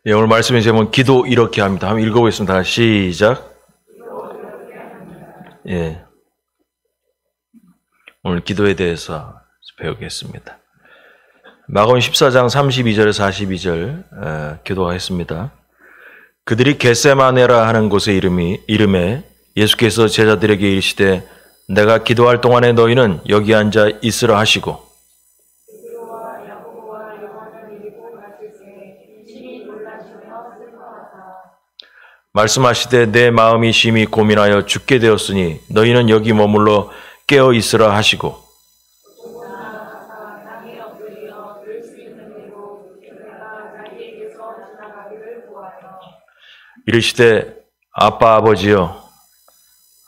예, 오늘 말씀의 제목은 기도 이렇게 합니다. 한번 읽어보겠습니다. 시작. 예, 오늘 기도에 대해서 배우겠습니다. 마가복음 14장 32절에서 42절 기도하겠습니다. 그들이 겟세마네라 하는 곳의 이름에 예수께서 제자들에게 이르시되 내가 기도할 동안에 너희는 여기 앉아 있으라 하시고 말씀하시되 내 마음이 심히 고민하여 죽게 되었으니 너희는 여기 머물러 깨어 있으라 하시고 이르시되 아빠 아버지여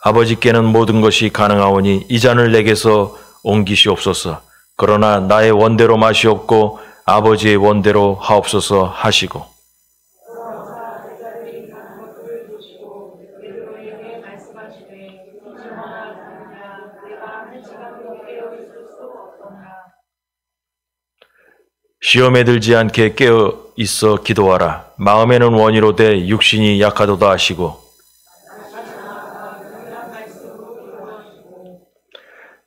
아버지께는 모든 것이 가능하오니 이 잔을 내게서 옮기시옵소서. 그러나 나의 원대로 마시옵고 아버지의 원대로 하옵소서 하시고 시험에 들지 않게 깨어 있어 기도하라. 마음에는 원이로되 육신이 약하도다 하시고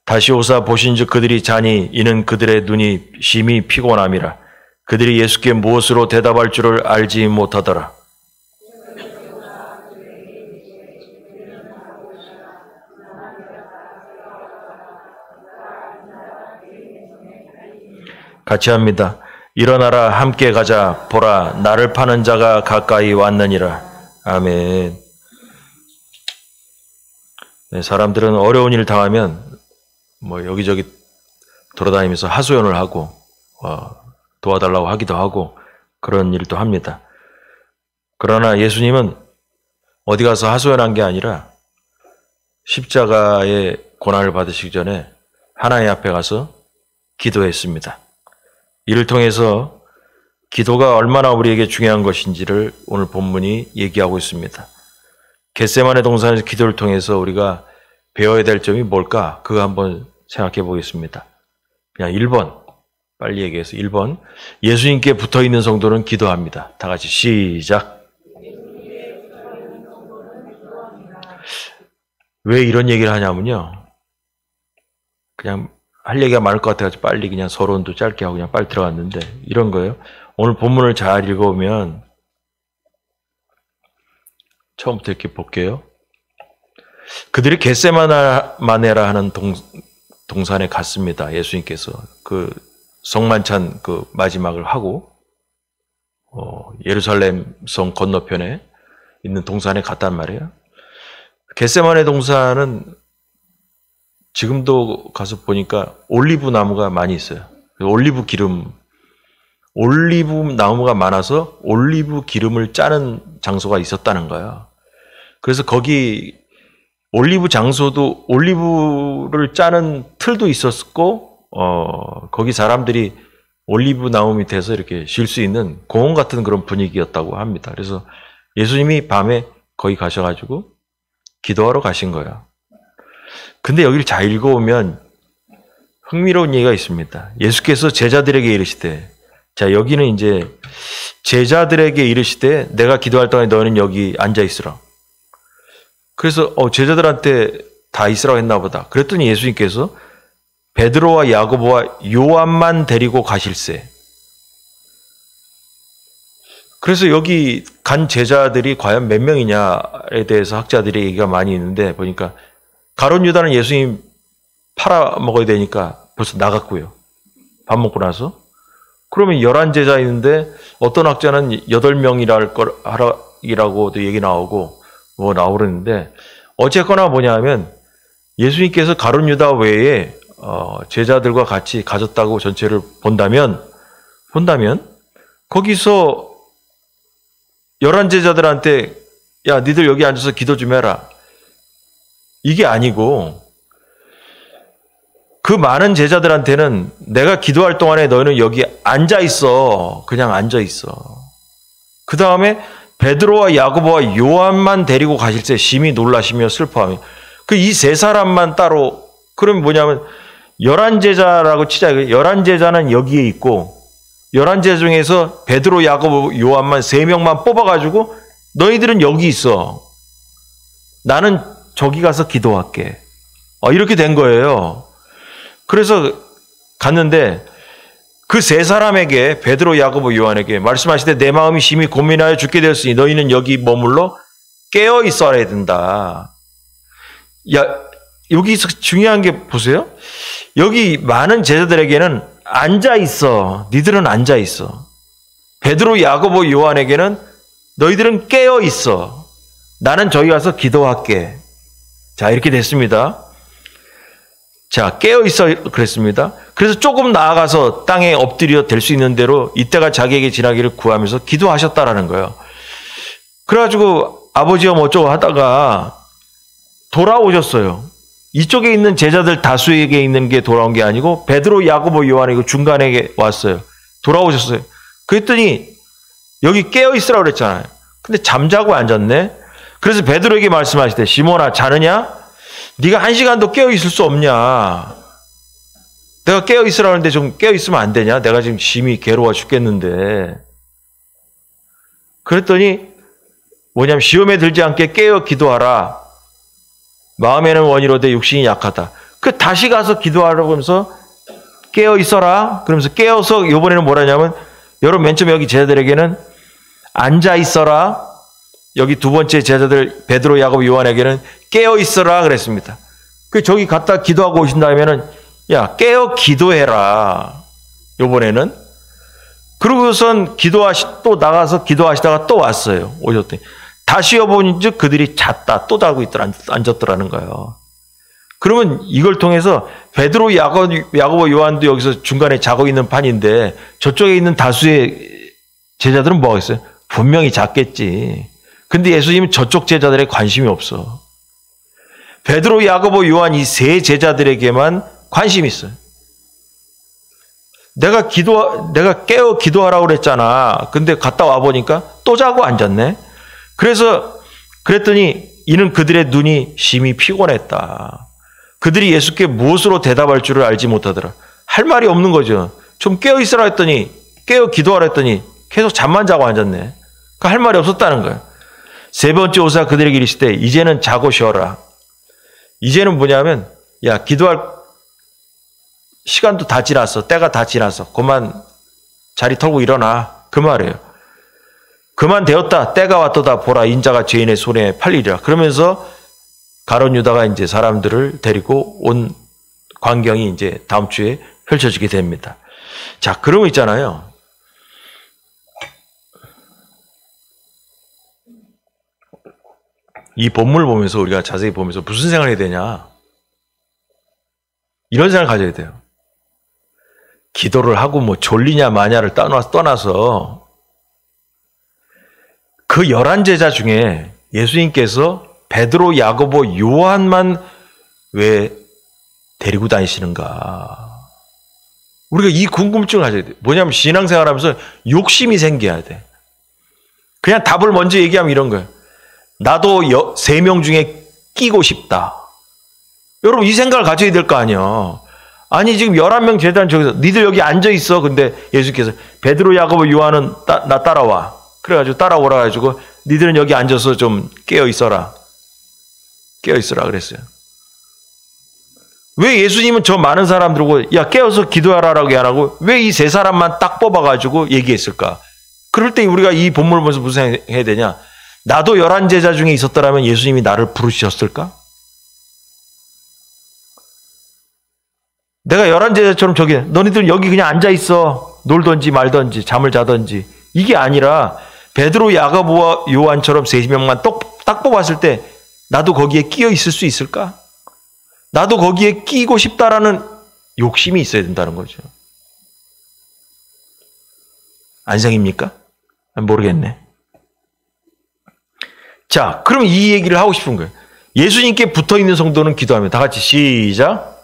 다시 오사 보신즉 그들이 자니 이는 그들의 눈이 심히 피곤함이라. 그들이 예수께 무엇으로 대답할 줄을 알지 못하더라. 같이 합니다. 일어나라 함께 가자. 보라 나를 파는 자가 가까이 왔느니라. 아멘. 네, 사람들은 어려운 일을 당하면 여기저기 돌아다니면서 하소연을 하고 도와달라고 하기도 하고 그런 일도 합니다. 그러나 예수님은 어디 가서 하소연한 게 아니라 십자가의 고난을 받으시기 전에 하나님 앞에 가서 기도했습니다. 이를 통해서 기도가 얼마나 우리에게 중요한 것인지를 오늘 본문이 얘기하고 있습니다. 겟세마네 동산에서 기도를 통해서 우리가 배워야 될 점이 뭘까? 그거 한번 생각해 보겠습니다. 그냥 1번, 빨리 얘기해서 1번. 예수님께 붙어있는 성도는 기도합니다. 다 같이 시작. 왜 이런 얘기를 하냐면요. 그냥 할 얘기가 많을 것 같아서 빨리 그냥 서론도 짧게 하고 그냥 빨리 들어갔는데 이런 거예요. 오늘 본문을 잘 읽어보면 처음부터 이렇게 볼게요. 그들이 겟세마네라 하는 동산에 갔습니다. 예수님께서 그 성만찬 그 마지막을 하고 예루살렘 성 건너편에 있는 동산에 갔단 말이에요. 겟세마네 동산은 지금도 가서 보니까 올리브 나무가 많이 있어요. 올리브 나무가 많아서 올리브 기름을 짜는 장소가 있었다는 거예요. 그래서 거기 올리브 장소도 올리브를 짜는 틀도 있었고, 거기 사람들이 올리브 나무 밑에서 이렇게 쉴 수 있는 공원 같은 그런 분위기였다고 합니다. 그래서 예수님이 밤에 거기 가셔가지고 기도하러 가신 거예요. 근데 여기를 잘 읽어보면 흥미로운 얘기가 있습니다. 예수께서 제자들에게 이르시되, 자, 여기는 이제 제자들에게 이르시되, 내가 기도할 동안에 너희는 여기 앉아 있으라. 그래서 제자들한테 다 있으라고 했나 보다. 그랬더니 예수님께서 베드로와 야고보와 요한만 데리고 가실세. 그래서 여기 간 제자들이 과연 몇 명이냐에 대해서 학자들의 얘기가 많이 있는데 보니까 가룟 유다는 예수님 팔아먹어야 되니까 벌써 나갔고요. 밥 먹고 나서. 그러면 11제자 있는데 어떤 학자는 8명이라고도 얘기 나오고 나오는데 어쨌거나 뭐냐면 예수님께서 가룟 유다 외에 제자들과 같이 가졌다고 전체를 본다면 거기서 11제자들한테 야 니들 여기 앉아서 기도 좀 해라. 이게 아니고 그 많은 제자들한테는 내가 기도할 동안에 너희는 여기 앉아있어. 그냥 앉아있어. 그 다음에 베드로와 야고보와 요한만 데리고 가실때 심히 놀라시며 슬퍼하며 그 이 세 사람만 따로 그럼 뭐냐면 11제자라고 치자. 11제자는 여기에 있고 11 제자 중에서 베드로, 야고보, 요한만 3명만 뽑아가지고 너희들은 여기 있어. 나는 저기 가서 기도할게. 이렇게 된 거예요. 그래서 갔는데 그 3사람에게 베드로, 야고보, 요한에게 말씀하시되 내 마음이 심히 고민하여 죽게 되었으니 너희는 여기 머물러 깨어 있어야 된다. 여기서 중요한 게 보세요. 여기 많은 제자들에게는 앉아 있어. 니들은 앉아 있어. 베드로, 야고보, 요한에게는 너희들은 깨어 있어. 나는 저기 가서 기도할게. 자, 이렇게 됐습니다. 자, 깨어 있어 그랬습니다. 그래서 조금 나아가서 땅에 엎드려 될 수 있는 대로 이때가 자기에게 지나기를 구하면서 기도하셨다라는 거예요. 그래가지고 아버지와 뭐 어쩌고 하다가 돌아오셨어요. 이쪽에 있는 제자들 다수에게 있는 게 돌아온 게 아니고 베드로, 야고보, 요한이 중간에 왔어요. 돌아오셨어요. 그랬더니 여기 깨어 있으라고 그랬잖아요. 근데 잠자고 앉았네. 그래서 베드로에게 말씀하시되 시몬아 자느냐? 네가 1시간도 깨어 있을 수 없냐? 내가 깨어 있으라는데 좀 깨어 있으면 안 되냐? 내가 지금 심히 괴로워 죽겠는데. 그랬더니 뭐냐면 시험에 들지 않게 깨어 기도하라. 마음에는 원이로되 육신이 약하다. 다시 가서 기도하라고 하면서 깨어 있어라. 그러면서 깨어서 이번에는 뭐라냐면 여러분 맨 처음에 여기 제자들에게는 앉아 있어라. 여기 두 번째 제자들 베드로, 야고보, 요한에게는 깨어 있어라 그랬습니다. 저기 갔다 기도하고 오신 다음에는 야 깨어 기도해라. 이번에는 그러고선 또 나가서 기도하시다가 또 왔어요. 오셨더니 다시 여보니즉 그들이 잤다. 또 자고 앉았더라는 거예요. 그러면 이걸 통해서 베드로, 야고보, 요한도 여기서 중간에 자고 있는 판인데 저쪽에 있는 다수의 제자들은 뭐 하겠어요? 분명히 잤겠지. 근데 예수님은 저쪽 제자들에 관심이 없어. 베드로, 야고보, 요한 이 3 제자들에게만 관심이 있어요. 내가 깨어 기도하라고 그랬잖아. 근데 갔다 와 보니까 또 자고 앉았네. 그랬더니 이는 그들의 눈이 심히 피곤했다. 그들이 예수께 무엇으로 대답할 줄을 알지 못하더라. 할 말이 없는 거죠. 좀 깨어 있으라 했더니 깨어 기도하라 했더니 계속 잠만 자고 앉았네. 그러니까 할 말이 없었다는 거예요. 3번째 오사 그들에게 이르시되 이제는 자고 쉬어라. 이제는 뭐냐면 야 기도할 시간도 다 지났어. 때가 다 지났어. 그만 자리 털고 일어나. 그 말이에요. 그만 되었다. 때가 왔도다. 보라 인자가 죄인의 손에 팔리리라. 그러면서 가룟 유다가 이제 사람들을 데리고 온 광경이 이제 다음 주에 펼쳐지게 됩니다. 자, 그러면 있잖아요. 이 본문을 보면서 우리가 자세히 보면서 무슨 생각을 해야 되냐? 이런 생각을 가져야 돼요. 기도를 하고 뭐 졸리냐 마냐를 떠나서 그 11 제자 중에 예수님께서 베드로, 야고보, 요한만 왜 데리고 다니시는가? 우리가 이 궁금증을 가져야 돼요. 뭐냐면 신앙생활하면서 욕심이 생겨야 돼. 그냥 답을 먼저 얘기하면 이런 거예요. 나도 3명 중에 끼고 싶다. 여러분 이 생각을 가져야 될 거 아니야. 아니 지금 11명 제자는 저기서 니들 여기 앉아 있어. 근데 예수께서 베드로, 야고보, 요한은 나 따라와. 그래가지고 따라오라 가지고 니들은 여기 앉아서 좀 깨어 있어라. 깨어 있어라 그랬어요. 왜 예수님은 저 많은 사람들하고 야 깨어서 기도하라라고 안 하고 왜 이 3사람만 딱 뽑아가지고 얘기했을까? 그럴 때 우리가 이 본문을 보면서 무슨 생각해야 되냐? 나도 11 제자 중에 있었더라면 예수님이 나를 부르셨을까? 내가 11 제자처럼 저기 너희들 여기 그냥 앉아 있어. 놀던지 말던지 잠을 자던지 이게 아니라 베드로, 야고보와 요한처럼 3명만 딱 뽑았을 때 나도 거기에 끼어 있을 수 있을까? 나도 거기에 끼고 싶다라는 욕심이 있어야 된다는 거죠. 안생입니까? 모르겠네. 자, 그럼 이 얘기를 하고 싶은 거예요. 예수님께 붙어있는 성도는 기도하면 다 같이 시작.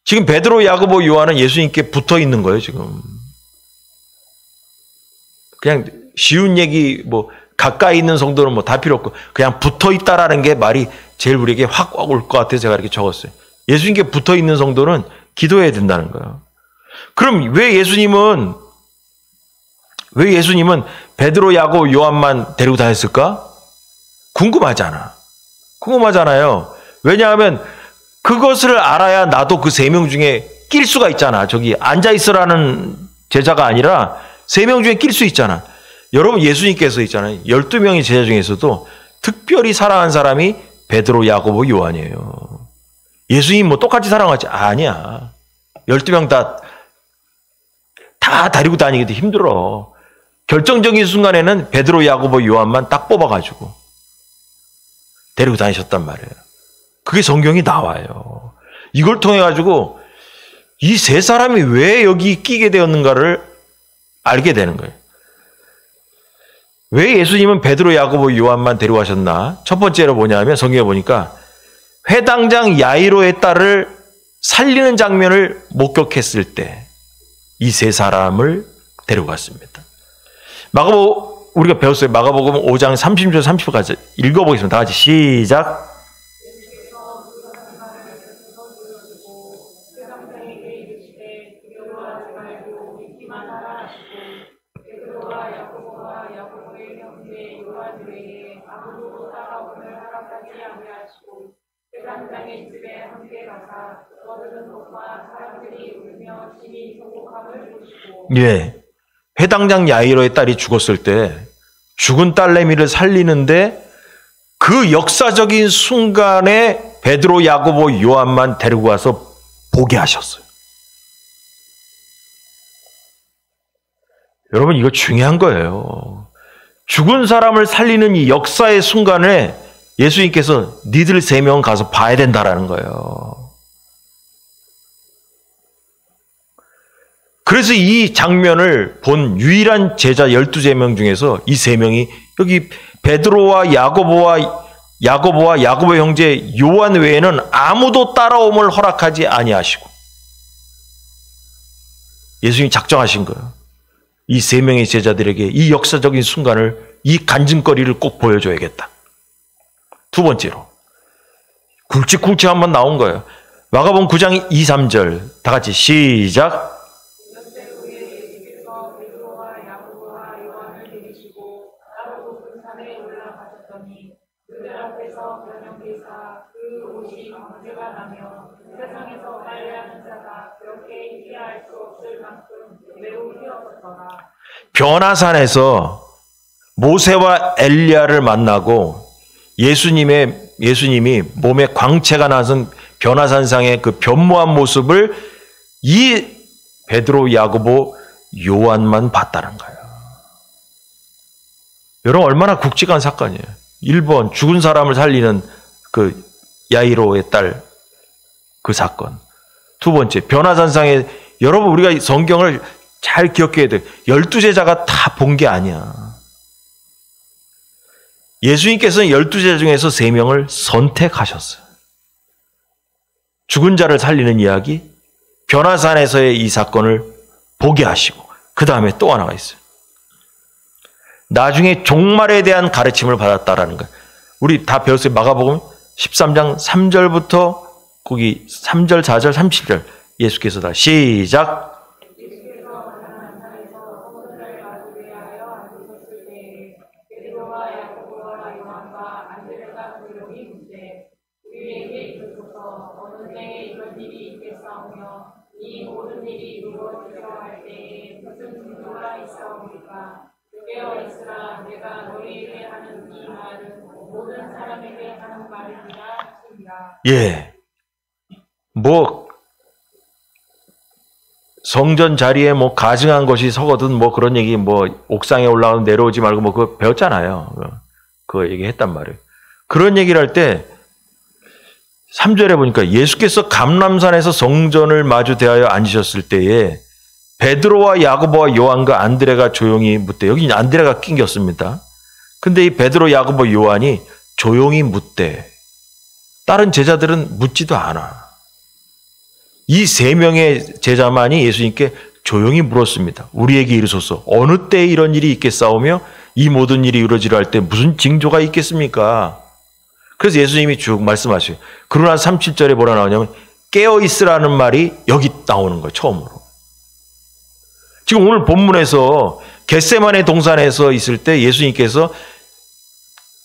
지금 베드로, 야고보, 요한은 예수님께 붙어있는 거예요. 지금 그냥 쉬운 얘기 뭐 가까이 있는 성도는 뭐 다 필요 없고 그냥 붙어있다라는 게 말이 제일 우리에게 확 올 것 같아서 제가 이렇게 적었어요. 예수님께 붙어있는 성도는 기도해야 된다는 거예요. 그럼 왜 예수님은 베드로, 야고보, 요한만 데리고 다녔을까? 궁금하잖아요. 왜냐하면 그것을 알아야 나도 그 3명 중에 낄 수가 있잖아. 저기 앉아있으라는 제자가 아니라 3명 중에 낄 수 있잖아. 여러분, 예수님께서 있잖아요. 12명의 제자 중에서도 특별히 사랑한 사람이 베드로, 야고보, 요한이에요. 예수님 뭐 똑같이 사랑하지? 아니야. 12명 다 데리고 다니기도 힘들어. 결정적인 순간에는 베드로, 야고보, 요한만 딱 뽑아가지고 데리고 다니셨단 말이에요. 그게 성경이 나와요. 이걸 통해 가지고 이 3사람이 왜 여기 끼게 되었는가를 알게 되는 거예요. 왜 예수님은 베드로, 야고보, 요한만 데려가셨나? 첫 번째로 뭐냐면 성경에 보니까 회당장 야이로의 딸을 살리는 장면을 목격했을 때 이 3사람을 데려갔습니다. 우리가 배웠어요. 마가복음 5장 30절 30절까지 읽어보겠습니다. 다 같이 시작. 예. 회당장 야이로의 딸이 죽었을 때 죽은 딸내미를 살리는데 그 역사적인 순간에 베드로, 야고보, 요한만 데리고 와서 보게 하셨어요. 여러분, 이거 중요한 거예요. 죽은 사람을 살리는 이 역사의 순간에 예수님께서 니들 3명 가서 봐야 된다라는 거예요. 그래서 이 장면을 본 유일한 제자 12명 중에서 이 3명이 여기 베드로와 야고보의 형제 요한 외에는 아무도 따라옴을 허락하지 아니하시고 예수님이 작정하신 거예요. 이 3명의 제자들에게 이 역사적인 순간을, 이 간증거리를 꼭 보여줘야겠다. 두 번째로 굵직굵직 한번 나온 거예요. 마가복음 9장 2, 3절 다 같이 시작. 변화산에서 모세와 엘리야를 만나고 예수님이 몸에 광채가 나선 변화산상의 그 변모한 모습을 이 베드로, 야고보, 요한만 봤다는 거예요. 여러분, 얼마나 굵직한 사건이에요. 1번 죽은 사람을 살리는 그 야이로의 딸 그 사건. 두 번째 변화산상에, 여러분 우리가 성경을 잘 기억해야 돼요. 12제자가 다 본 게 아니야. 예수님께서는 12제자 중에서 3명을 선택하셨어요. 죽은 자를 살리는 이야기, 변화산에서의 이 사건을 보게 하시고 그 다음에 또 하나가 있어요. 나중에 종말에 대한 가르침을 받았다라는 거예요. 우리 다 배웠어요. 마가복음 13장 3절부터 거기 3절, 4절, 30절 예수께서 다 시작. 예. 성전 자리에 가증한 것이 서거든 그런 얘기 옥상에 올라가면 내려오지 말고 그거 배웠잖아요. 그거 얘기했단 말이에요. 그런 얘기를 할 때 3절에 보니까 예수께서 감람산에서 성전을 마주 대하여 앉으셨을 때에 베드로와 야고보와 요한과 안드레가 조용히 묻대. 여기 안드레가 낑겼습니다. 근데 이 베드로, 야고보, 요한이 조용히 묻대. 다른 제자들은 묻지도 않아. 이 3명의 제자만이 예수님께 조용히 물었습니다. 우리에게 이르소서 어느 때에 이런 일이 있겠사오며 이 모든 일이 이루어지려 할 때 무슨 징조가 있겠습니까? 그래서 예수님이 쭉 말씀하셔요. 그러나 37절에 뭐라 나오냐면 깨어있으라는 말이 여기 나오는 거예요. 처음으로. 지금 오늘 본문에서 겟세마네 동산에서 있을 때 예수님께서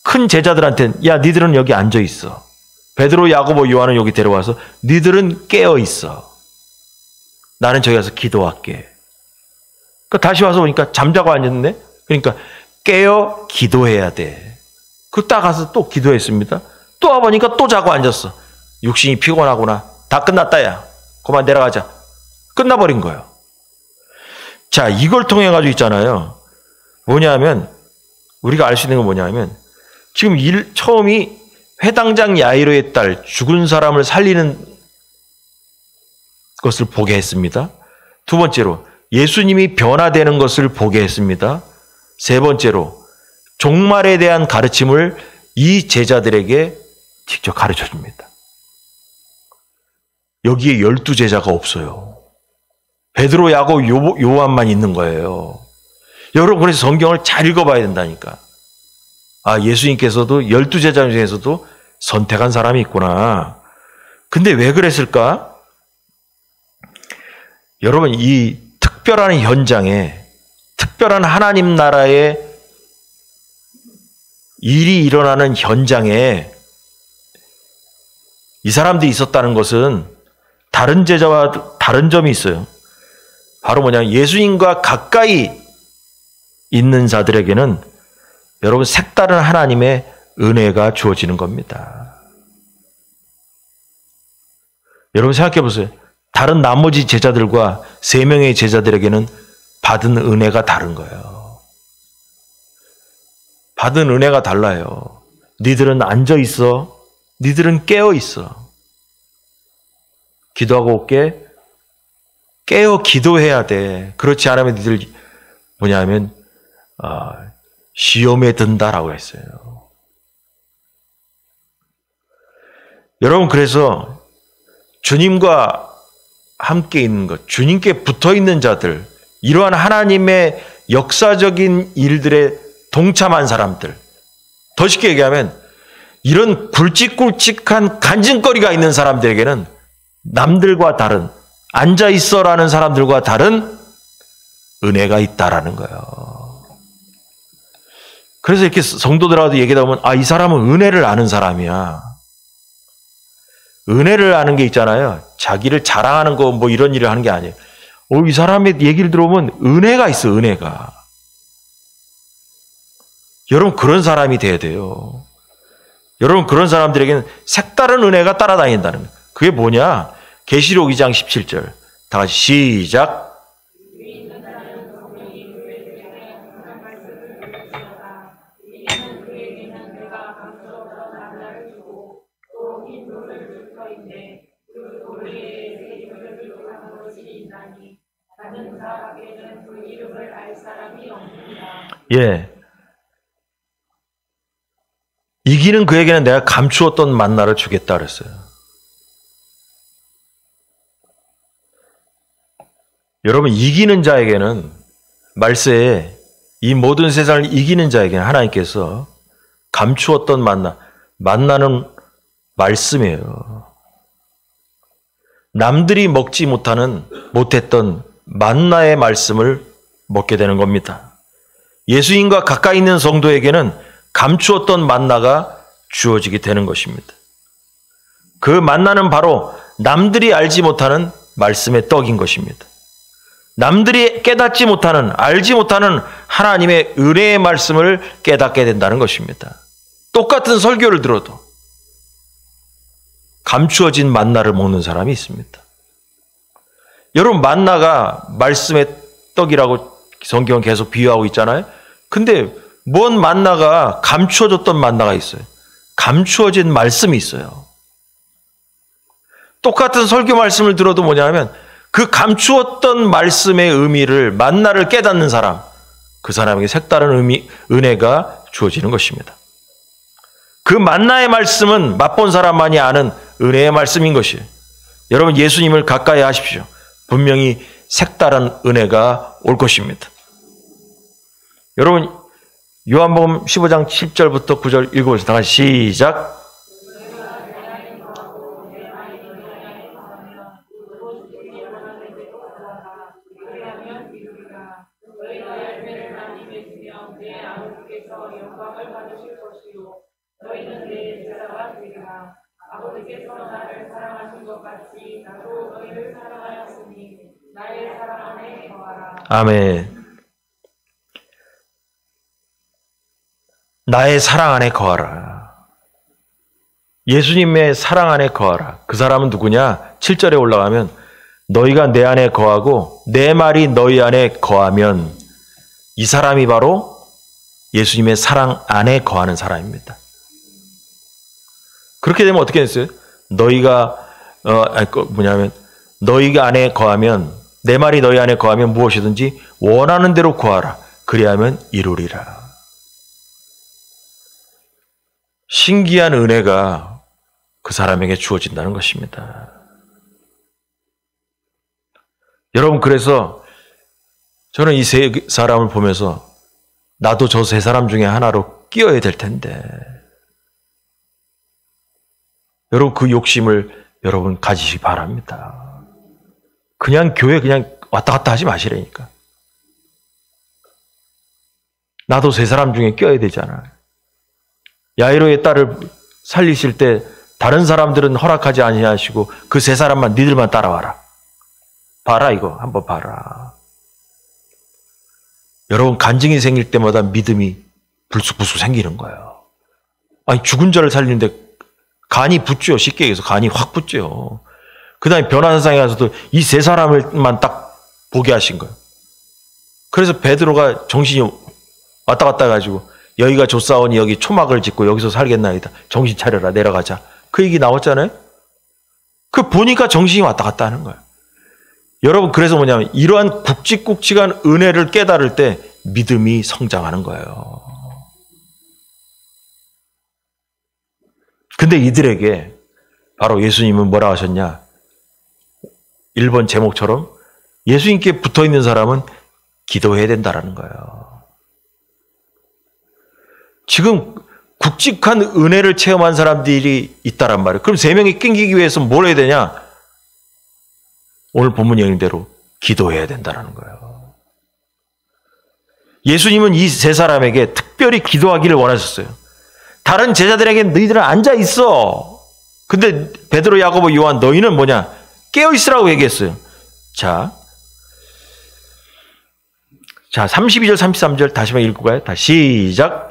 큰 제자들한테 야 니들은 여기 앉아 있어. 베드로, 야고보, 요한은 여기 데려와서 니들은 깨어 있어. 나는 저기 가서 기도할게. 그러니까 다시 와서 보니까 잠자고 앉았네. 그러니까 깨어 기도해야 돼. 그 딱 가서 또 기도했습니다. 또 와보니까 또 자고 앉았어. 육신이 피곤하구나. 다 끝났다 야. 그만 내려가자. 끝나버린 거예요. 자, 이걸 통해 가지고 있잖아요. 뭐냐면 우리가 알 수 있는 건 뭐냐면 지금 처음이 회당장 야이로의 딸 죽은 사람을 살리는 것을 보게 했습니다. 두 번째로 예수님이 변화되는 것을 보게 했습니다. 세 번째로 종말에 대한 가르침을 이 제자들에게 직접 가르쳐 줍니다. 여기에 12제자가 없어요. 베드로, 야고, 요한만 있는 거예요. 여러분 그래서 성경을 잘 읽어봐야 된다니까. 아, 예수님께서도 12제자 중에서도 선택한 사람이 있구나. 근데 왜 그랬을까? 여러분 이 특별한 현장에 특별한 하나님 나라의 일이 일어나는 현장에 이 사람들이 있었다는 것은 다른 제자와 다른 점이 있어요. 바로 뭐냐면 예수님과 가까이 있는 자들에게는 여러분 색다른 하나님의 은혜가 주어지는 겁니다. 여러분 생각해 보세요. 다른 나머지 제자들과 3명의 제자들에게는 받은 은혜가 다른 거예요. 받은 은혜가 달라요. 니들은 앉아 있어. 니들은 깨어 있어. 기도하고 올게. 깨어 기도해야 돼. 그렇지 않으면 니들 뭐냐면 시험에 든다라고 했어요. 여러분 그래서 주님과 함께 있는 것, 주님께 붙어 있는 자들, 이러한 하나님의 역사적인 일들에 동참한 사람들, 더 쉽게 얘기하면 이런 굵직굵직한 간증거리가 있는 사람들에게는 남들과 다른, 앉아있어라는 사람들과 다른 은혜가 있다라는 거예요. 그래서 이렇게 성도들하고도 얘기하다 보면 아, 이 사람은 은혜를 아는 사람이야. 은혜를 아는 게 있잖아요. 자기를 자랑하는 거 뭐 이런 일을 하는 게 아니에요. 이 사람의 얘기를 들어보면 은혜가 있어, 은혜가. 여러분 그런 사람이 돼야 돼요. 여러분 그런 사람들에게는 색다른 은혜가 따라다닌다는 거예요. 그게 뭐냐? 계시록 2장 17절. 다 같이 시작. 예. 이기는 그에게는 내가 감추었던 만나를 주겠다 그랬어요. 여러분 이기는 자에게는 말세에 이 모든 세상을 이기는 자에게는 하나님께서 감추었던 만나는 말씀이에요. 남들이 먹지 못했던 만나의 말씀을 먹게 되는 겁니다. 예수님과 가까이 있는 성도에게는 감추었던 만나가 주어지게 되는 것입니다. 그 만나는 바로 남들이 알지 못하는 말씀의 떡인 것입니다. 남들이 깨닫지 못하는, 알지 못하는 하나님의 은혜의 말씀을 깨닫게 된다는 것입니다. 똑같은 설교를 들어도 감추어진 만나를 먹는 사람이 있습니다. 여러분 만나가 말씀의 떡이라고 성경은 계속 비유하고 있잖아요. 근데 뭔 만나가 감추어졌던 만나가 있어요. 감추어진 말씀이 있어요. 똑같은 설교 말씀을 들어도 뭐냐면 그 감추었던 말씀의 의미를 만나를 깨닫는 사람, 그 사람에게 색다른 은혜가 주어지는 것입니다. 그 만나의 말씀은 맛본 사람만이 아는 은혜의 말씀인 것이에요. 여러분 예수님을 가까이 하십시오. 분명히 색다른 은혜가 올 것입니다. 여러분 요한복음 15장 10절부터 9절 읽어보세요. 다 같이 시작. 은혜를 많이 베푸며 내 아버지께서 영광을 받으실 것이요 너희는 내 제자가 되리라. 아버지께서 나를 사랑하신 것 같이 나도 너희를 사랑하였으니 나의 사랑 안에 거하라. 아멘. 나의 사랑 안에 거하라. 예수님의 사랑 안에 거하라. 그 사람은 누구냐? 7절에 올라가면 너희가 내 안에 거하고 내 말이 너희 안에 거하면 이 사람이 바로 예수님의 사랑 안에 거하는 사람입니다. 그렇게 되면 어떻게 됐어요? 너희가 너희가 안에 거하면 내 말이 너희 안에 거하면 무엇이든지 원하는 대로 구하라. 그리하면 이루리라. 신기한 은혜가 그 사람에게 주어진다는 것입니다. 여러분, 그래서 저는 이 세 사람을 보면서 나도 저 세 사람 중에 하나로 끼어야 될 텐데, 여러분 그 욕심을 여러분 가지시기 바랍니다. 그냥 교회 그냥 왔다 갔다 하지 마시라니까. 나도 세 사람 중에 껴야 되잖아. 야이로의 딸을 살리실 때 다른 사람들은 허락하지 아니하시고 그 세 사람만 니들만 따라와라. 봐라, 이거 한번 봐라. 여러분, 간증이 생길 때마다 믿음이 불쑥불쑥 생기는 거예요. 아니, 죽은 자를 살리는데 간이 붙죠. 쉽게 얘기해서 간이 확 붙죠. 그 다음에 변화산상에 가서도 이 세 사람을만 딱 보게 하신 거예요. 그래서 베드로가 정신이 왔다 갔다 해가지고 여기가 조사오니 여기 초막을 짓고 여기서 살겠나이다. 정신 차려라, 내려가자. 그 얘기 나왔잖아요. 그 보니까 정신이 왔다 갔다 하는 거예요. 여러분, 그래서 뭐냐면 이러한 굵직굵직한 은혜를 깨달을 때 믿음이 성장하는 거예요. 근데 이들에게 바로 예수님은 뭐라 하셨냐? 1번 제목처럼 예수님께 붙어있는 사람은 기도해야 된다라는 거예요. 지금 굵직한 은혜를 체험한 사람들이 있다란 말이에요. 그럼 3명이 끊기기 위해서 뭘 해야 되냐? 오늘 본문 얘기대로 기도해야 된다는 거예요. 예수님은 이 세 사람에게 특별히 기도하기를 원하셨어요. 다른 제자들에게 너희들은 앉아 있어. 근데 베드로, 야고보, 요한 너희는 뭐냐? 깨어 있으라고 얘기했어요. 자, 32절, 33절 다시 한번 읽고 가요. 다시 시작.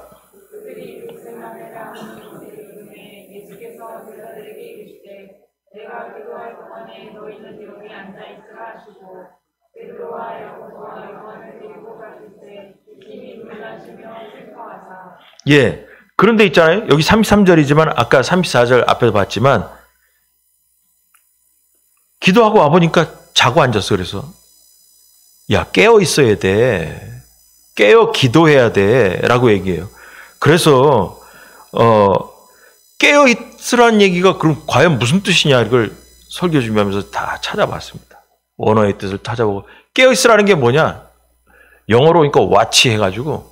예. 그런데 있잖아요. 여기 33절이지만 아까 34절 앞에서 봤지만 기도하고 와보니까 자고 앉았어. 그래서 야, 깨어 있어야 돼. 깨어 기도해야 돼. 라고 얘기해요. 그래서 깨어 있으라는 얘기가 그럼 과연 무슨 뜻이냐 이걸 설교 준비하면서 다 찾아봤습니다. 원어의 뜻을 찾아보고 깨어 있으라는 게 뭐냐? 영어로 그러니까 watch 해가지고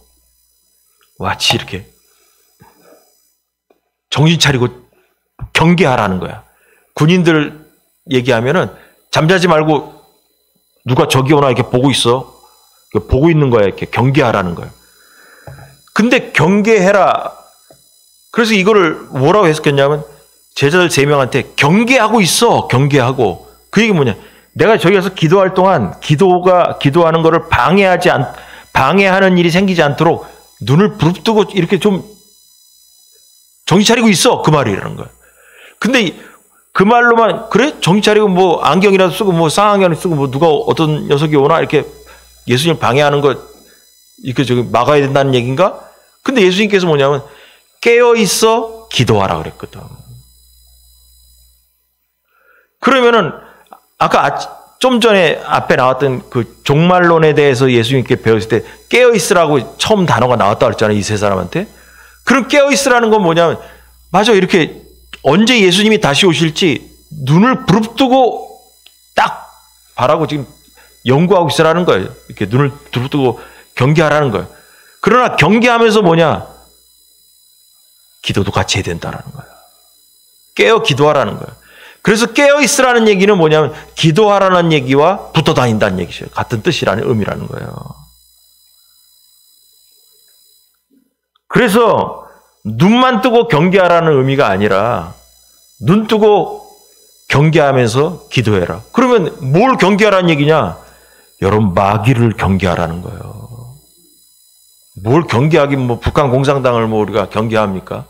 watch 이렇게 정신 차리고 경계하라는 거야. 군인들 얘기하면은 잠자지 말고 누가 저기 오나 이렇게 보고 있어. 보고 있는 거야. 이렇게 경계하라는 거야. 근데 경계해라. 그래서 이거를 뭐라고 해석했냐면 제자들 3명한테 경계하고 있어. 경계하고. 그 얘기 뭐냐? 내가 저기 가서 기도할 동안 기도하는 거를 방해하는 일이 생기지 않도록 눈을 부릅뜨고 이렇게 좀 정신 차리고 있어. 그 말이라는 거야. 근데 그 말로만 그래? 정신 차리고 뭐 안경이라도 쓰고 뭐 쌍안경을 쓰고 뭐 누가 어떤 녀석이 오나 이렇게 예수님 방해하는 거 이렇게 저기 막아야 된다는 얘기인가? 근데 예수님께서 뭐냐면 깨어 있어 기도하라 그랬거든. 그러면은 아까 좀 전에 앞에 나왔던 그 종말론에 대해서 예수님께 배웠을 때 깨어 있으라고 처음 단어가 나왔다 그랬잖아요. 이 세 사람한테. 그럼 깨어 있으라는 건 뭐냐면 맞아, 이렇게 언제 예수님이 다시 오실지 눈을 부릅뜨고 딱 바라고 지금 연구하고 있으라는 거예요. 이렇게 눈을 부릅뜨고 경계하라는 거예요. 그러나 경계하면서 뭐냐? 기도도 같이 해야 된다는 거예요. 깨어 기도하라는 거예요. 그래서 깨어 있으라는 얘기는 뭐냐면 기도하라는 얘기와 붙어 다닌다는 얘기죠. 같은 뜻이라는 의미라는 거예요. 그래서 눈만 뜨고 경계하라는 의미가 아니라 눈 뜨고 경계하면서 기도해라. 그러면 뭘 경계하라는 얘기냐? 여러분, 마귀를 경계하라는 거예요. 뭘 경계하긴 뭐 북한 공산당을 뭐 우리가 경계합니까?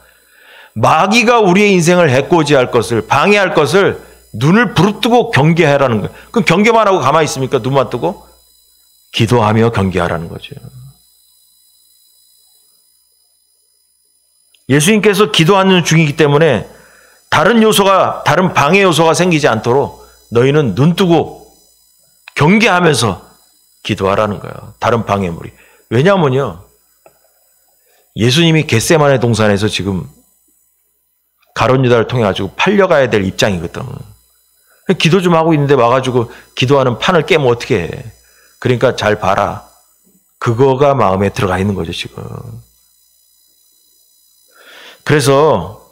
마귀가 우리의 인생을 해코지할 것을, 방해할 것을 눈을 부릅뜨고 경계하라는 거예요. 그럼 경계만 하고 가만히 있습니까? 눈만 뜨고? 기도하며 경계하라는 거죠. 예수님께서 기도하는 중이기 때문에 다른 방해 요소가 생기지 않도록 너희는 눈 뜨고 경계하면서 기도하라는 거예요. 다른 방해물이. 왜냐하면요, 예수님이 겟세마네 동산에서 지금 가룟 유다를 통해 가지고 팔려가야 될 입장이거든. 기도 좀 하고 있는데 와가지고 기도하는 판을 깨면 어떻게 해? 그러니까 잘 봐라. 그거가 마음에 들어가 있는 거죠, 지금. 그래서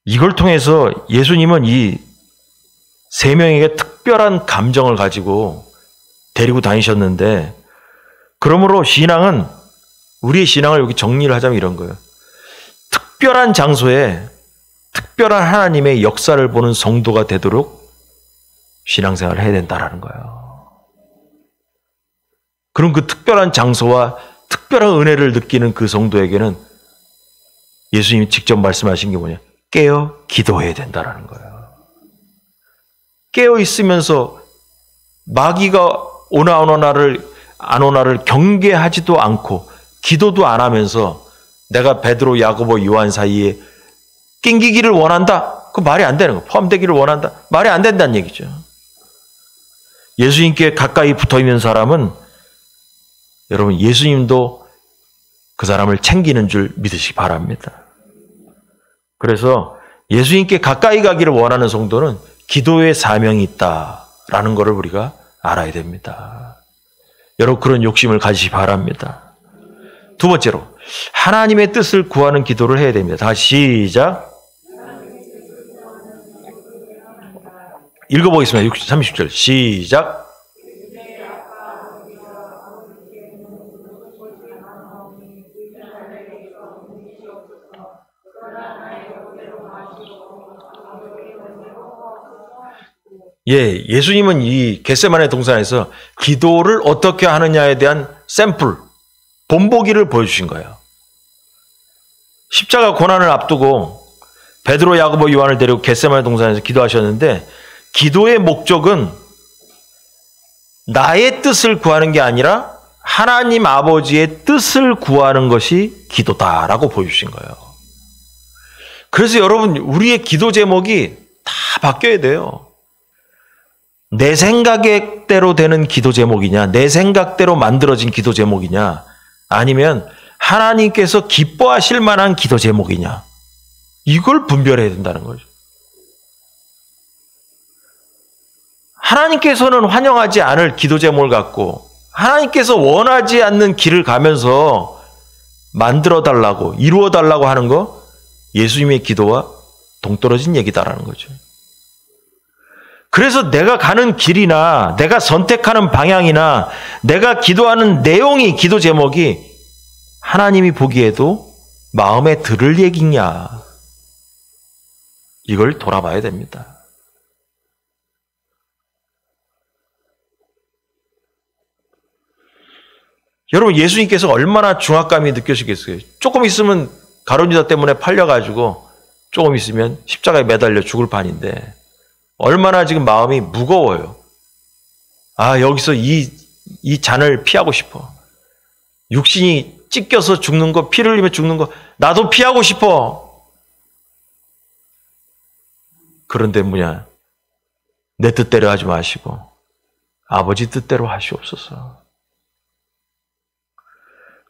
이걸 통해서 예수님은 이 세 명에게 특별한 감정을 가지고 데리고 다니셨는데, 그러므로 우리의 신앙을 여기 정리를 하자면 이런 거예요. 특별한 장소에 특별한 하나님의 역사를 보는 성도가 되도록 신앙생활을 해야 된다라는 거예요. 그럼 그 특별한 장소와 특별한 은혜를 느끼는 그 성도에게는 예수님이 직접 말씀하신 게 뭐냐? 깨어 기도해야 된다라는 거예요. 깨어 있으면서 마귀가 오나 안 오나를 경계하지도 않고 기도도 안 하면서 내가 베드로, 야고보, 요한 사이에 낑기기를 원한다? 그 말이 안 되는 거예요. 포함되기를 원한다? 말이 안 된다는 얘기죠. 예수님께 가까이 붙어 있는 사람은 여러분, 예수님도 그 사람을 챙기는 줄 믿으시기 바랍니다. 그래서 예수님께 가까이 가기를 원하는 성도는 기도의 사명이 있다라는 것을 우리가 알아야 됩니다. 여러분, 그런 욕심을 가지시 바랍니다. 두 번째로, 하나님의 뜻을 구하는 기도를 해야 됩니다. 다시 시작. 읽어보겠습니다. 30절 시작. 예수님은 이 겟세마네 동산에서 기도를 어떻게 하느냐에 대한 샘플, 본보기를 보여주신 거예요. 십자가 고난을 앞두고 베드로, 야고보, 요한을 데리고 겟세마네 동산에서 기도하셨는데, 기도의 목적은 나의 뜻을 구하는 게 아니라 하나님 아버지의 뜻을 구하는 것이 기도다라고 보여주신 거예요. 그래서 여러분, 우리의 기도 제목이 다 바뀌어야 돼요. 내 생각대로 되는 기도 제목이냐, 내 생각대로 만들어진 기도 제목이냐, 아니면 하나님께서 기뻐하실 만한 기도 제목이냐, 이걸 분별해야 된다는 거죠. 하나님께서는 환영하지 않을 기도 제목을 갖고 하나님께서 원하지 않는 길을 가면서 만들어달라고, 이루어달라고 하는 거, 예수님의 기도와 동떨어진 얘기다라는 거죠. 그래서 내가 가는 길이나 내가 선택하는 방향이나 내가 기도하는 내용이, 기도 제목이 하나님이 보기에도 마음에 들을 얘기냐, 이걸 돌아봐야 됩니다. 여러분, 예수님께서 얼마나 중압감이 느껴지겠어요? 조금 있으면 가룟 유다 때문에 팔려가지고 조금 있으면 십자가에 매달려 죽을 판인데 얼마나 지금 마음이 무거워요. 아, 여기서 이 잔을 피하고 싶어. 육신이 찢겨서 죽는 거, 피를 흘리며 죽는 거 나도 피하고 싶어. 그런데 뭐냐, 내 뜻대로 하지 마시고 아버지 뜻대로 하시옵소서.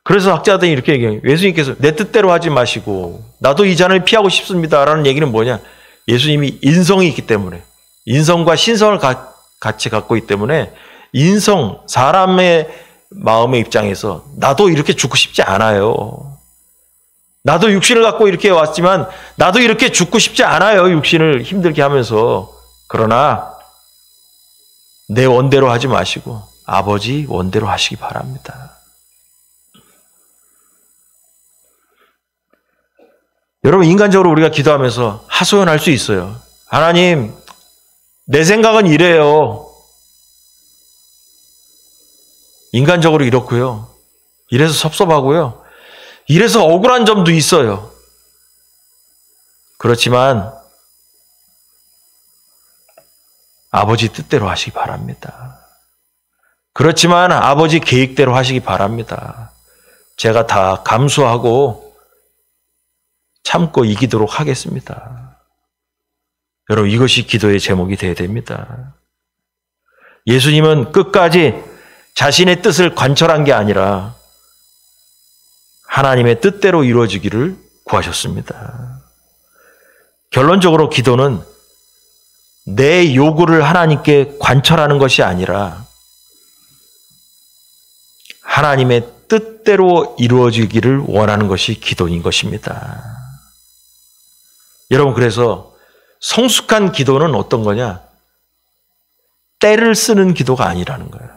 그래서 학자들이 이렇게 얘기해요. 예수님께서 내 뜻대로 하지 마시고 나도 이 잔을 피하고 싶습니다라는 얘기는 뭐냐, 예수님이 인성이 있기 때문에, 인성과 신성을 같이 갖고 있기 때문에, 인성, 사람의 마음의 입장에서 나도 이렇게 죽고 싶지 않아요. 나도 육신을 갖고 이렇게 왔지만 나도 이렇게 죽고 싶지 않아요. 육신을 힘들게 하면서. 그러나 내 원대로 하지 마시고 아버지 원대로 하시기 바랍니다. 여러분, 인간적으로 우리가 기도하면서 하소연할 수 있어요. 하나님, 내 생각은 이래요. 인간적으로 이렇고요. 이래서 섭섭하고요. 이래서 억울한 점도 있어요. 그렇지만 아버지 뜻대로 하시기 바랍니다. 그렇지만 아버지 계획대로 하시기 바랍니다. 제가 다 감수하고 참고 이기도록 하겠습니다. 여러분, 이것이 기도의 제목이 되어야 됩니다. 예수님은 끝까지 자신의 뜻을 관철한 게 아니라 하나님의 뜻대로 이루어지기를 구하셨습니다. 결론적으로 기도는 내 요구를 하나님께 관철하는 것이 아니라 하나님의 뜻대로 이루어지기를 원하는 것이 기도인 것입니다. 여러분, 그래서 성숙한 기도는 어떤 거냐? 때를 쓰는 기도가 아니라는 거예요.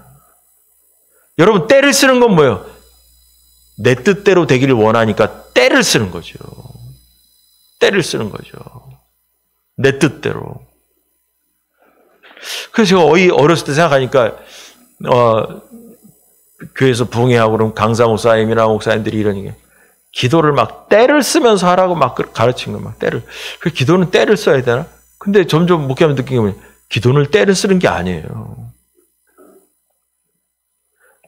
여러분, 때를 쓰는 건 뭐예요? 내 뜻대로 되기를 원하니까 때를 쓰는 거죠. 때를 쓰는 거죠. 내 뜻대로. 그래서 제가 어렸을 때 생각하니까 교회에서 부흥회하고 그럼 강사 목사님이나 목사님들이 이러니 기도를 막 때를 쓰면서 하라고 막 가르친 거예요. 막 때를. 그 기도는 때를 써야 되나? 근데 점점 목회하면 느낀 게 뭐냐? 기도는 때를 쓰는 게 아니에요.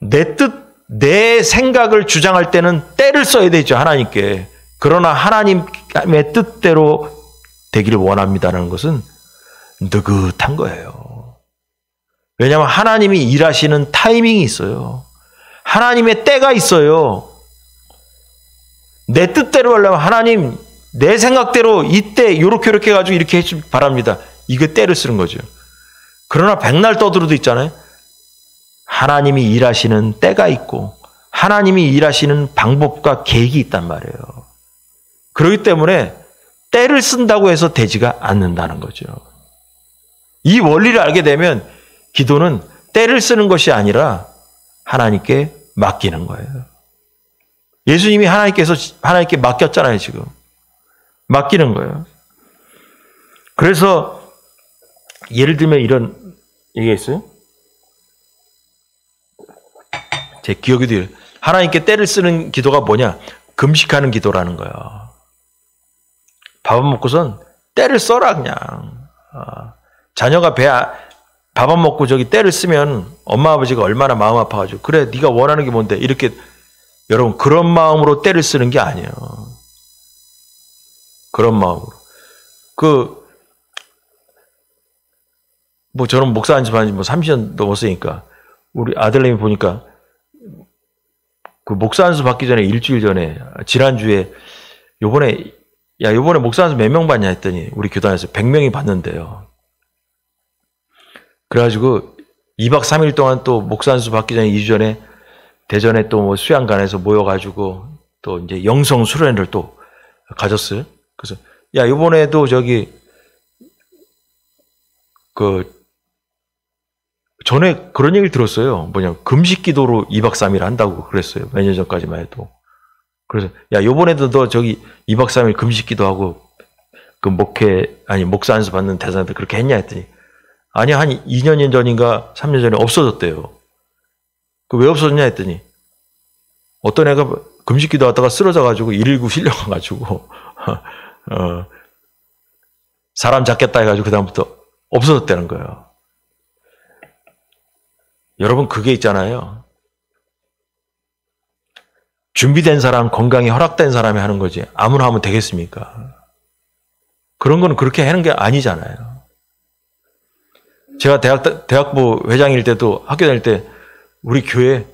내 뜻, 내 생각을 주장할 때는 때를 써야 되죠, 하나님께. 그러나 하나님의 뜻대로 되기를 원합니다라는 것은 느긋한 거예요. 왜냐하면 하나님이 일하시는 타이밍이 있어요. 하나님의 때가 있어요. 내 뜻대로 하려면 하나님, 내 생각대로 이때 요렇게 해가지고 이렇게 해주시기 바랍니다. 이게 때를 쓰는 거죠. 그러나 백날 떠들어도 있잖아요. 하나님이 일하시는 때가 있고 하나님이 일하시는 방법과 계획이 있단 말이에요. 그렇기 때문에 때를 쓴다고 해서 되지가 않는다는 거죠. 이 원리를 알게 되면 기도는 때를 쓰는 것이 아니라 하나님께 맡기는 거예요. 예수님이 하나님께 맡겼잖아요, 지금. 맡기는 거예요. 그래서 예를 들면 이런 얘기가 있어요. 제 기억에도 하나님께 때를 쓰는 기도가 뭐냐? 금식하는 기도라는 거예요. 밥은 먹고선 때를 써라 그냥. 자녀가 밥 안 먹고 저기 때를 쓰면 엄마 아버지가 얼마나 마음 아파가지고 그래 네가 원하는 게 뭔데 이렇게 여러분 그런 마음으로 때를 쓰는 게 아니에요. 그런 마음으로. 저는 목사 한 지 30년 넘었으니까 우리 아들내미 보니까 그 목사 안수 받기 전에 일주일 전에 지난주에 요번에 목사 안수 몇 명 받냐 했더니 우리 교단에서 100명이 받는데요. 그래가지고 2박 3일 동안 또 목사 안수 받기 전에 2주 전에 대전에 또 뭐 수양관에서 모여가지고 또 이제 영성 수련회를 또 가졌어요. 그래서 야 요번에도 저기 전에 그런 얘기를 들었어요. 금식 기도로 2박 3일 한다고 그랬어요. 몇 년 전까지만 해도. 그래서 야 요번에도 너 저기 2박 3일 금식 기도하고 목사 안수 받는 대사한테 그렇게 했냐 했더니 아니 한 2년 전인가 3년 전에 없어졌대요. 왜 없어졌냐 했더니 어떤 애가 금식 기도 하다가 쓰러져가지고 119 실려가가지고 사람 잡겠다 해가지고 그다음부터 없어졌다는 거예요. 여러분 그게 있잖아요. 준비된 사람, 건강이 허락된 사람이 하는 거지 아무나 하면 되겠습니까? 그런 거는 그렇게 하는 게 아니잖아요. 제가 대학부 회장일 때도 학교 다닐 때 우리 교회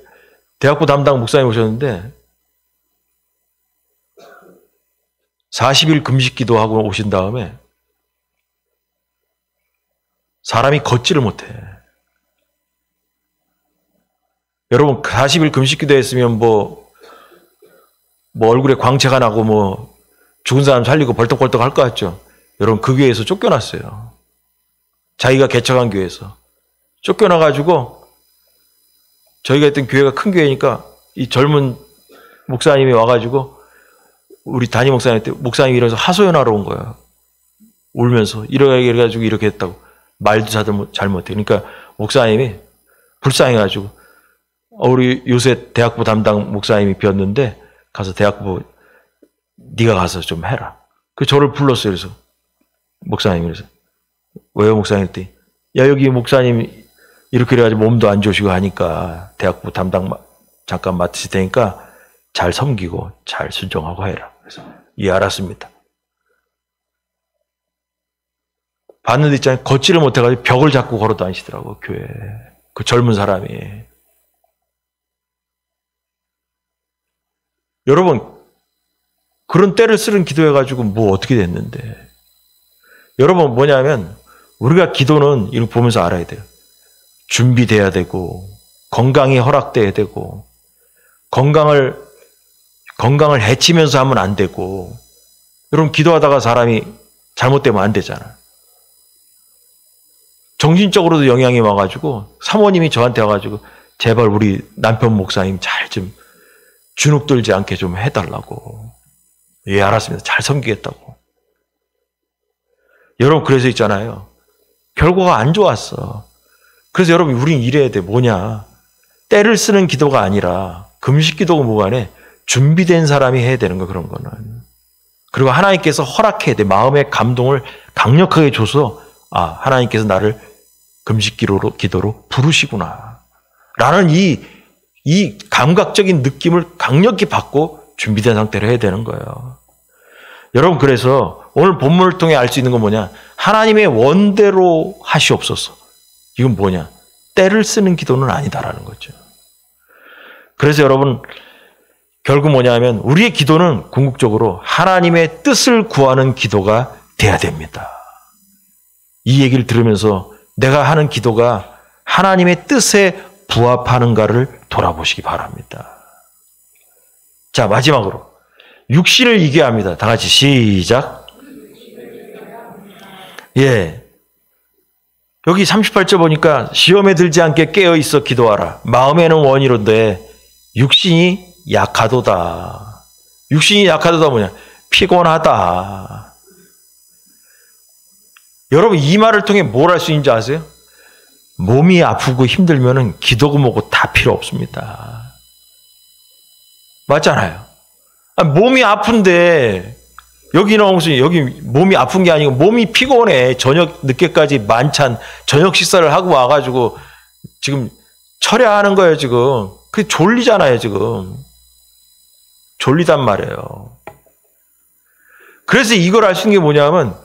대학부 담당 목사님 오셨는데 40일 금식 기도하고 오신 다음에 사람이 걷지를 못해. 여러분 40일 금식 기도했으면 뭐 얼굴에 광채가 나고 죽은 사람 살리고 벌떡벌떡 할 것 같죠. 여러분 그 교회에서 쫓겨났어요. 자기가 개척한 교회에서 쫓겨나가지고 저희가 있던 교회가 큰 교회니까 이 젊은 목사님이 와가지고 우리 담임 목사님한테 목사님이 이러면서 하소연하러 온 거예요. 울면서 이래가지고 이렇게 했다고. 말도 잘 못해. 그러니까 목사님이 불쌍해가지고 우리 요새 대학부 담당 목사님이 비었는데 가서 대학부 네가 가서 좀 해라. 그 저를 불렀어요. 그래서 목사님이 그래서 왜요 목사님 했더니 야 여기 목사님 이렇게 그래가지고 몸도 안 좋으시고 하니까 대학부 담당 잠깐 맡으실 테니까 잘 섬기고 잘 순종하고 해라. 그래서 예 알았습니다. 봤는데 있잖아요. 걷지를 못해가지고 벽을 잡고 걸어 다니시더라고 교회. 그 젊은 사람이. 여러분 그런 때를 쓰는 기도해가지고 뭐 어떻게 됐는데. 여러분 뭐냐면 우리가 기도는 이거 보면서 알아야 돼요. 준비돼야 되고 건강이 허락돼야 되고 건강을 해치면서 하면 안 되고 여러분 기도하다가 사람이 잘못되면 안 되잖아요. 정신적으로도 영향이 와가지고 사모님이 저한테 와가지고 제발 우리 남편 목사님 잘 좀 주눅 들지 않게 좀 해달라고. 예 알았습니다. 잘 섬기겠다고. 여러분 그래서 있잖아요. 결과가 안 좋았어. 그래서 여러분 우린 이래야 돼. 뭐냐. 때를 쓰는 기도가 아니라 금식 기도가 무관해. 준비된 사람이 해야 되는 거 그런 거는. 그리고 하나님께서 허락해야 돼. 마음의 감동을 강력하게 줘서 아 하나님께서 나를 금식 기도로 부르시구나. 라는 이 감각적인 느낌을 강력히 받고 준비된 상태로 해야 되는 거예요. 여러분 그래서 오늘 본문을 통해 알 수 있는 건 뭐냐. 하나님의 원대로 하시옵소서. 이건 뭐냐. 때를 쓰는 기도는 아니다라는 거죠. 그래서 여러분 결국 뭐냐면 우리의 기도는 궁극적으로 하나님의 뜻을 구하는 기도가 돼야 됩니다. 이 얘기를 들으면서 내가 하는 기도가 하나님의 뜻에 부합하는가를 돌아보시기 바랍니다. 자, 마지막으로 육신을 이겨야 합니다. 다 같이 시작. 예. 여기 38절 보니까 시험에 들지 않게 깨어있어 기도하라. 마음에는 원이로되 육신이 약하도다. 육신이 약하도다 뭐냐? 피곤하다. 여러분 이 말을 통해 뭘 할 수 있는지 아세요? 몸이 아프고 힘들면은 기도고 뭐고 다 필요 없습니다. 맞잖아요. 몸이 아픈데 여기 나오면서 여기 몸이 아픈 게 아니고 몸이 피곤해. 저녁 늦게까지 만찬 저녁 식사를 하고 와가지고 지금 철야하는 거예요 지금. 그게 졸리잖아요 지금. 졸리단 말이에요. 그래서 이걸 알 수 있는 게 뭐냐면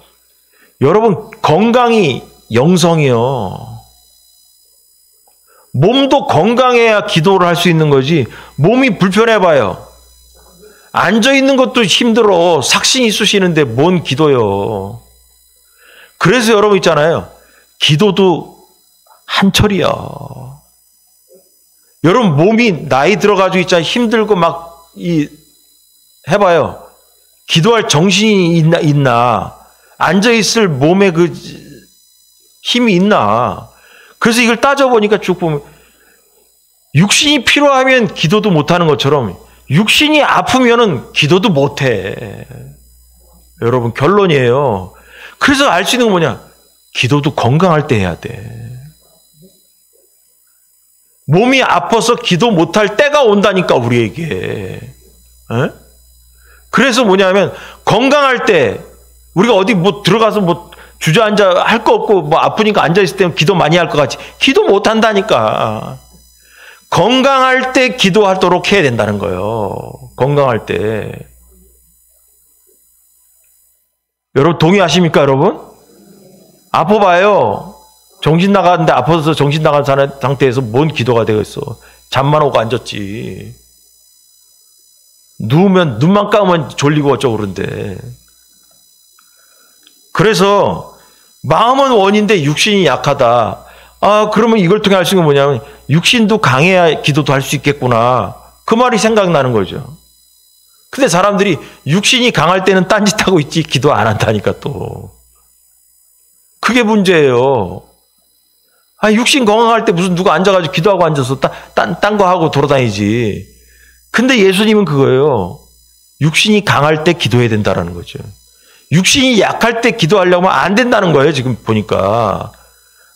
여러분 건강이 영성이요. 몸도 건강해야 기도를 할 수 있는 거지. 몸이 불편해봐요. 앉아있는 것도 힘들어. 삭신이 쑤시는데 뭔 기도요. 그래서 여러분 있잖아요. 기도도 한철이야. 여러분 몸이 나이 들어가지고 있잖아요. 힘들고 막 해봐요. 기도할 정신이 있나? 앉아있을 몸에 그 힘이 있나? 그래서 이걸 따져보니까 쭉 보면 육신이 필요하면 기도도 못하는 것처럼 육신이 아프면은 기도도 못해. 여러분 결론이에요. 그래서 알 수 있는 건 뭐냐? 기도도 건강할 때 해야 돼. 몸이 아파서 기도 못할 때가 온다니까 우리에게. 에? 그래서 뭐냐면 건강할 때 우리가 어디 뭐 들어가서 뭐 주저앉아 할 거 없고 뭐 아프니까 앉아있을 때는 기도 많이 할 것 같이 기도 못 한다니까. 건강할 때 기도하도록 해야 된다는 거예요. 건강할 때. 여러분 동의하십니까 여러분? 아파봐요. 정신 나가는데 아파서 정신 나간 상태에서 뭔 기도가 되겠어. 잠만 오고 앉았지. 누우면 눈만 감으면 졸리고 어쩌고 그런데. 그래서 마음은 원인데 육신이 약하다. 아 그러면 이걸 통해 알 수 있는 건 뭐냐면 육신도 강해야 기도도 할 수 있겠구나. 그 말이 생각나는 거죠. 근데 사람들이 육신이 강할 때는 딴짓하고 있지 기도 안 한다니까 또. 그게 문제예요. 아니, 육신 건강할 때 무슨 누가 앉아가지고 기도하고 앉아서 딴 거 하고 돌아다니지. 근데 예수님은 그거예요. 육신이 강할 때 기도해야 된다라는 거죠. 육신이 약할 때 기도하려면 안 된다는 거예요, 지금 보니까.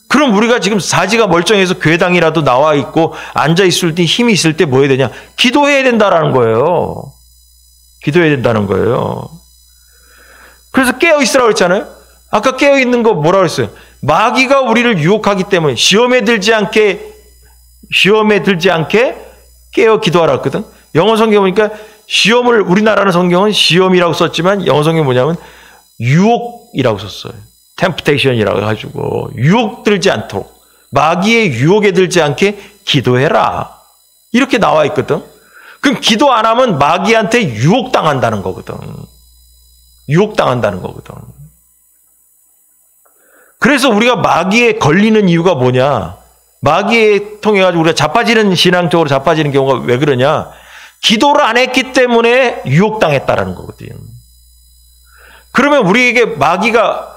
그럼 우리가 지금 사지가 멀쩡해서 교회당이라도 나와 있고 앉아있을 때 힘이 있을 때 뭐 해야 되냐? 기도해야 된다라는 거예요. 기도해야 된다는 거예요. 그래서 깨어있으라고 했잖아요. 아까 깨어있는 거 뭐라고 했어요? 마귀가 우리를 유혹하기 때문에 시험에 들지 않게 깨어 기도하라 했거든. 영어 성경 보니까 시험을, 우리나라는 성경은 시험이라고 썼지만 영어 성경 뭐냐면 유혹이라고 썼어요. temptation이라고 해가지고 유혹 들지 않도록, 마귀의 유혹에 들지 않게 기도해라, 이렇게 나와 있거든. 그럼 기도 안 하면 마귀한테 유혹당한다는 거거든. 유혹당한다는 거거든. 그래서 우리가 마귀에 걸리는 이유가 뭐냐? 마귀에 통해 가지고 우리가 자빠지는, 신앙적으로 자빠지는 경우가 왜 그러냐? 기도를 안 했기 때문에 유혹당했다라는 거거든요. 그러면 우리에게 마귀가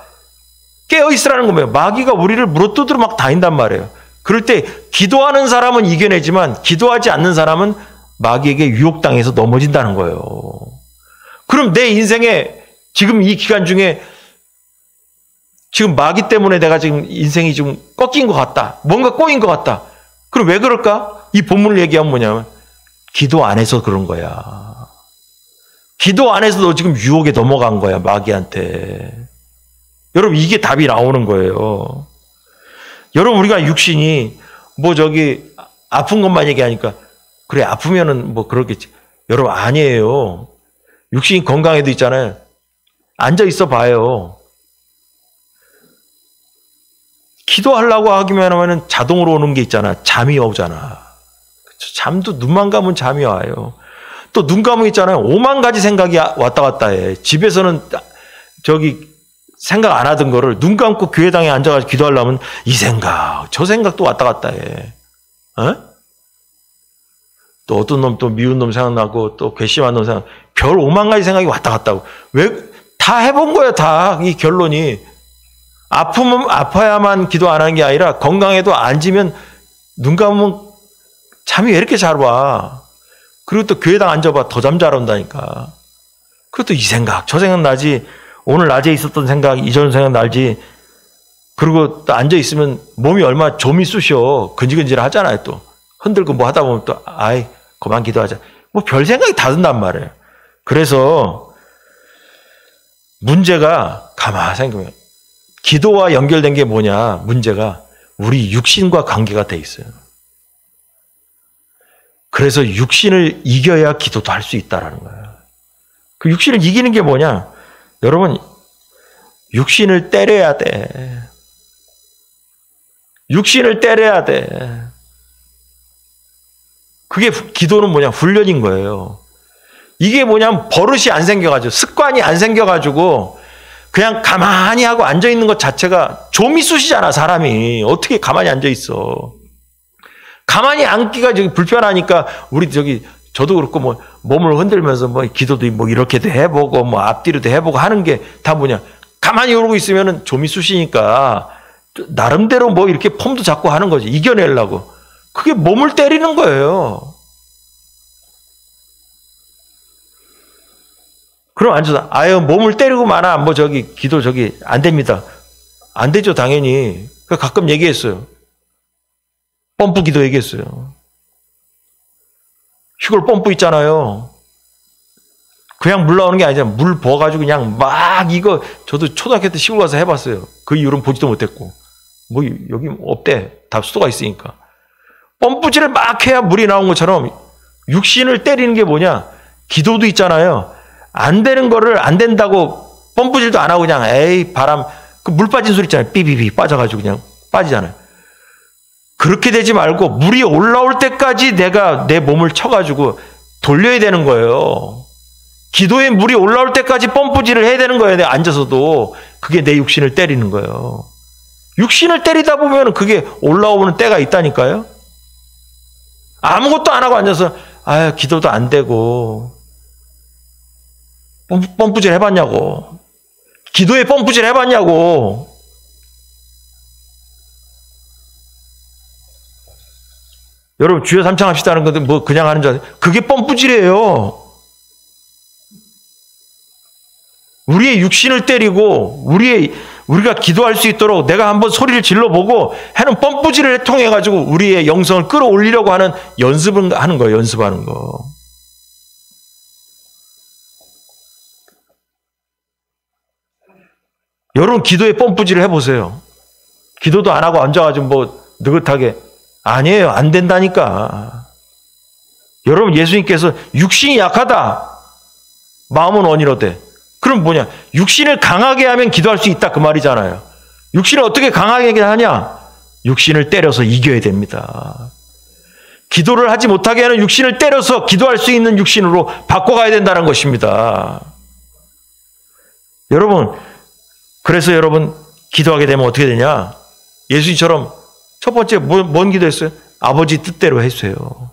깨어있으라는 거예요. 마귀가 우리를 물어뜯으러 막 다닌단 말이에요. 그럴 때 기도하는 사람은 이겨내지만 기도하지 않는 사람은 마귀에게 유혹당해서 넘어진다는 거예요. 그럼 내 인생에 지금 이 기간 중에 지금 마귀 때문에 내가 지금 인생이 좀 꺾인 것 같다. 뭔가 꼬인 것 같다. 그럼 왜 그럴까? 이 본문을 얘기하면 뭐냐면 기도 안 해서 그런 거야. 기도 안 해서 너 지금 유혹에 넘어간 거야, 마귀한테. 여러분, 이게 답이 나오는 거예요. 여러분, 우리가 육신이 뭐 저기 아픈 것만 얘기하니까 그래, 아프면은 뭐 그렇겠지. 여러분, 아니에요. 육신이 건강해도 있잖아요. 앉아 있어 봐요. 기도하려고 하기만 하면 자동으로 오는 게 있잖아. 잠이 오잖아. 잠도 눈만 감으면 잠이 와요. 또 눈 감으면 있잖아요. 5만 가지 생각이 왔다 갔다 해. 집에서는 저기 생각 안 하던 거를 눈 감고 교회당에 앉아가지고 기도하려면 이 생각, 저 생각도 왔다 갔다 해. 어? 또 어떤 놈, 또 미운 놈 생각나고, 또 괘씸한 놈 생각, 별 5만 가지 생각이 왔다 갔다 하고. 왜? 다 해본 거야, 다. 이 결론이. 아프면 아파야만 기도 안 하는 게 아니라 건강해도 앉으면 눈 감으면 잠이 왜 이렇게 잘 와. 그리고 또 교회당 앉아봐. 더 잠 잘 온다니까. 그것도 이 생각, 저 생각 나지. 오늘 낮에 있었던 생각, 이전 생각 나지. 그리고 또 앉아있으면 몸이 얼마나 좀이 쑤셔. 근질근질 하잖아요, 또. 흔들고 뭐 하다 보면 또, 아이, 그만 기도하자. 뭐 별 생각이 다 든단 말이에요. 그래서 문제가 가만히 생각해보면 기도와 연결된 게 뭐냐? 문제가 우리 육신과 관계가 돼 있어요. 그래서 육신을 이겨야 기도도 할 수 있다라는 거예요. 그 육신을 이기는 게 뭐냐? 여러분, 육신을 때려야 돼. 육신을 때려야 돼. 그게 기도는 뭐냐? 훈련인 거예요. 이게 뭐냐면 버릇이 안 생겨가지고, 습관이 안 생겨가지고 그냥 가만히 하고 앉아있는 것 자체가 좀이 쑤시잖아, 사람이. 어떻게 가만히 앉아있어. 가만히 앉기가 저기 불편하니까 우리 저도 그렇고 뭐 몸을 흔들면서 뭐 기도도 뭐 이렇게도 해보고 뭐 앞뒤로도 해보고 하는 게 다 뭐냐. 가만히 이러고 있으면은 좀이 쑤시니까 나름대로 뭐 이렇게 폼도 잡고 하는 거지. 이겨내려고. 그게 몸을 때리는 거예요. 그럼 앉아서, 아유, 몸을 때리고 마나, 뭐 기도 안 됩니다. 안 되죠, 당연히. 가끔 얘기했어요. 펌프 기도 얘기했어요. 시골 펌프 있잖아요. 그냥 물 나오는 게 아니잖아. 물 부어가지고 그냥 막 이거, 저도 초등학교 때 시골 가서 해봤어요. 그 이후로는 보지도 못했고. 뭐, 여기 없대. 다 수도가 있으니까. 펌프질을 막 해야 물이 나온 것처럼 육신을 때리는 게 뭐냐? 기도도 있잖아요. 안 되는 거를 안 된다고 펌프질도 안 하고 그냥 에이 바람, 그 물 빠진 소리 있잖아요. 삐비비 빠져가지고 그냥 빠지잖아요. 그렇게 되지 말고 물이 올라올 때까지 내가 내 몸을 쳐가지고 돌려야 되는 거예요. 기도에 물이 올라올 때까지 펌프질을 해야 되는 거예요. 내가 앉아서도. 그게 내 육신을 때리는 거예요. 육신을 때리다 보면 그게 올라오는 때가 있다니까요. 아무것도 안 하고 앉아서 아유 기도도 안 되고 펌프질 해봤냐고. 기도에 펌프질 해봤냐고. 여러분 주여 삼창합시다 하는 건데 뭐 그냥 하는 줄 아세요? 그게 뻔뿌질이에요. 우리의 육신을 때리고 우리가 기도할 수 있도록 내가 한번 소리를 질러보고 하는 뻔뿌질을 통해 가지고 우리의 영성을 끌어올리려고 하는 연습을 하는 거예요. 연습하는 거. 여러분 기도에 뻔뿌질을 해보세요. 기도도 안 하고 앉아가지고 뭐 느긋하게. 아니에요. 안 된다니까. 여러분 예수님께서 육신이 약하다. 마음은 원이로되. 그럼 뭐냐? 육신을 강하게 하면 기도할 수 있다 그 말이잖아요. 육신을 어떻게 강하게 하냐? 육신을 때려서 이겨야 됩니다. 기도를 하지 못하게 하는 육신을 때려서 기도할 수 있는 육신으로 바꿔가야 된다는 것입니다. 여러분, 그래서 여러분 기도하게 되면 어떻게 되냐? 예수님처럼 첫 번째 뭔 기도했어요? 아버지 뜻대로 했어요.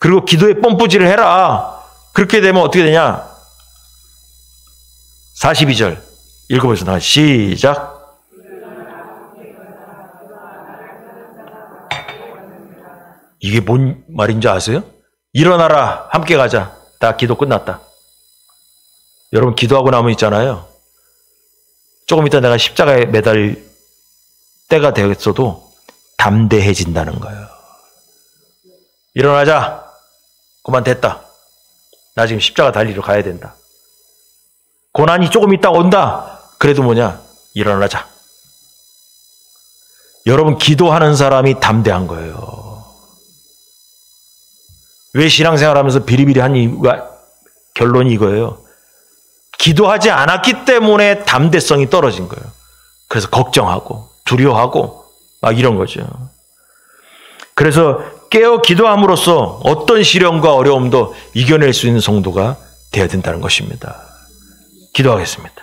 그리고 기도에 뻔뿌질을 해라. 그렇게 되면 어떻게 되냐? 42절 읽어보겠습니다. 시작. 이게 뭔 말인지 아세요? 일어나라. 함께 가자. 다 기도 끝났다. 여러분 기도하고 나면 있잖아요. 조금 이따 내가 십자가에 매달 때가 되었어도 담대해진다는 거예요. 일어나자. 그만 됐다. 나 지금 십자가 달리러 가야 된다. 고난이 조금 있다 온다. 그래도 뭐냐? 일어나자. 여러분 기도하는 사람이 담대한 거예요. 왜 신앙생활하면서 비리비리한 이유가 결론이 이거예요. 기도하지 않았기 때문에 담대성이 떨어진 거예요. 그래서 걱정하고 두려워하고 막 이런 거죠. 그래서 깨어 기도함으로써 어떤 시련과 어려움도 이겨낼 수 있는 성도가 되어야 된다는 것입니다. 기도하겠습니다.